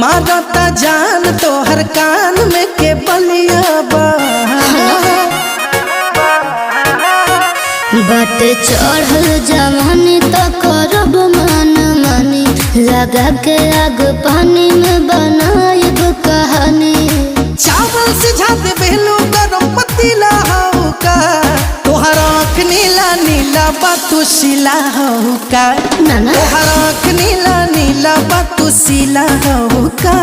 मारता जान तो हर कान में के बलिया बट चढ़ल जवानी तो करब मन मानी, लगा के आग पानी में बनाएब कहानी। चावल से झाते बेलू गरम पतीला हो का, तोहर आँख नीला नीला बातुशीला हो का, नाना तोहर आँख नीला नीला बातुशीला हो का।